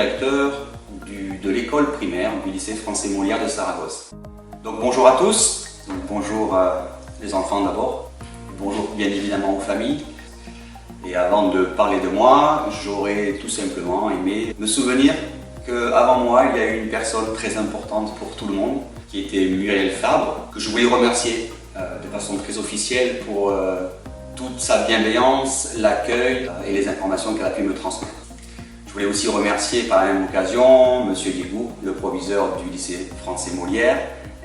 directeur de l'école primaire du lycée français Molière de Saragosse. Donc bonjour à tous, bonjour les enfants d'abord, bonjour bien évidemment aux familles. Et avant de parler de moi, j'aurais tout simplement aimé me souvenir qu'avant moi, il y a eu une personne très importante pour tout le monde, qui était Muriel Fabre, que je voulais remercier de façon très officielle pour toute sa bienveillance, l'accueil et les informations qu'elle a pu me transmettre. Je voulais aussi remercier par la même occasion M. Guigou, le proviseur du lycée français Molière,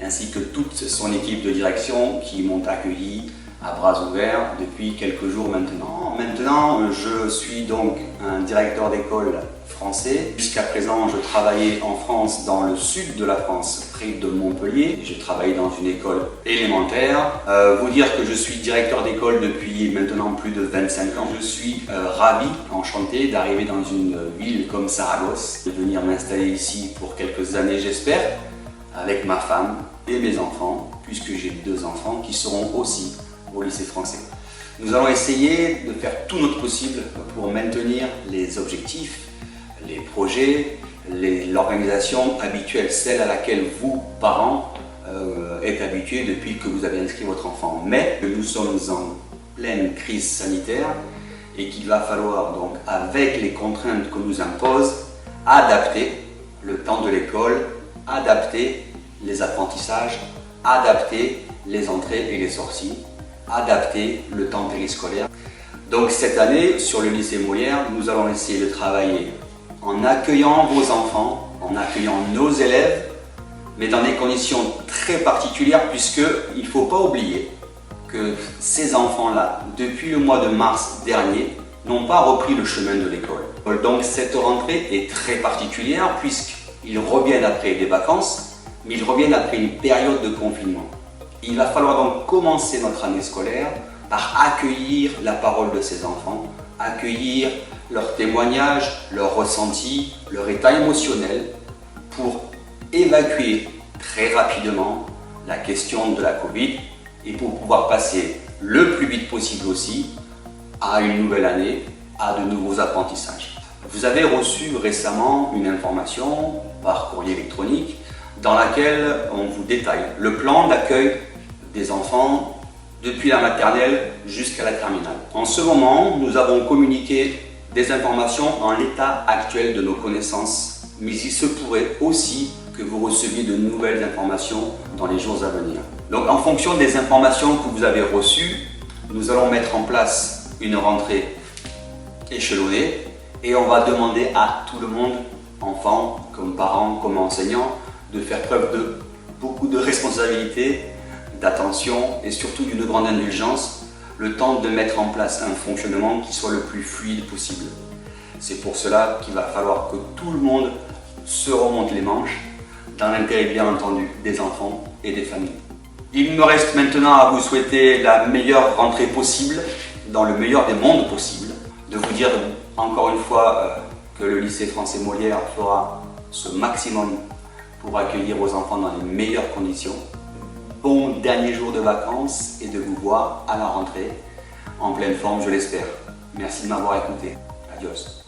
ainsi que toute son équipe de direction qui m'ont accueilli à bras ouverts depuis quelques jours maintenant. Maintenant, je suis donc un directeur d'école français. Jusqu'à présent, je travaillais en France, dans le sud de la France, près de Montpellier. J'ai travaillé dans une école élémentaire. Vous dire que je suis directeur d'école depuis maintenant plus de 25 ans. Je suis ravi, enchanté d'arriver dans une ville comme Saragosse, de venir m'installer ici pour quelques années, j'espère, avec ma femme et mes enfants, puisque j'ai 2 enfants qui seront aussi au lycée français. Nous allons essayer de faire tout notre possible pour maintenir les objectifs, les projets, l'organisation habituelle, celle à laquelle vous, parents, êtes habitués depuis que vous avez inscrit votre enfant. Mais que nous sommes en pleine crise sanitaire et qu'il va falloir donc, avec les contraintes que nous impose, adapter le temps de l'école, adapter les apprentissages, adapter les entrées et les sorties, adapter le temps périscolaire. Donc cette année, sur le lycée Molière, nous allons essayer de travailler en accueillant vos enfants, en accueillant nos élèves, mais dans des conditions très particulières, puisqu'il ne faut pas oublier que ces enfants-là, depuis le mois de mars dernier, n'ont pas repris le chemin de l'école. Donc cette rentrée est très particulière, puisqu'ils reviennent après des vacances, mais ils reviennent après une période de confinement. Il va falloir donc commencer notre année scolaire par accueillir la parole de ces enfants, accueillir leurs témoignages, leurs ressentis, leur état émotionnel pour évacuer très rapidement la question de la Covid et pour pouvoir passer le plus vite possible aussi à une nouvelle année, à de nouveaux apprentissages. Vous avez reçu récemment une information par courrier électronique dans laquelle on vous détaille le plan d'accueil des enfants depuis la maternelle jusqu'à la terminale. En ce moment, nous avons communiqué des informations en l'état actuel de nos connaissances, mais il se pourrait aussi que vous receviez de nouvelles informations dans les jours à venir. Donc en fonction des informations que vous avez reçues, nous allons mettre en place une rentrée échelonnée et on va demander à tout le monde, enfants, comme parents, comme enseignants, de faire preuve de beaucoup de responsabilité, d'attention et surtout d'une grande indulgence, le temps de mettre en place un fonctionnement qui soit le plus fluide possible. C'est pour cela qu'il va falloir que tout le monde se remonte les manches, dans l'intérêt bien entendu des enfants et des familles. Il me reste maintenant à vous souhaiter la meilleure rentrée possible, dans le meilleur des mondes possibles, de vous dire encore une fois que le lycée français Molière fera ce maximum pour accueillir vos enfants dans les meilleures conditions. Bon dernier jour de vacances et de vous voir à la rentrée, en pleine forme je l'espère. Merci de m'avoir écouté. Adios.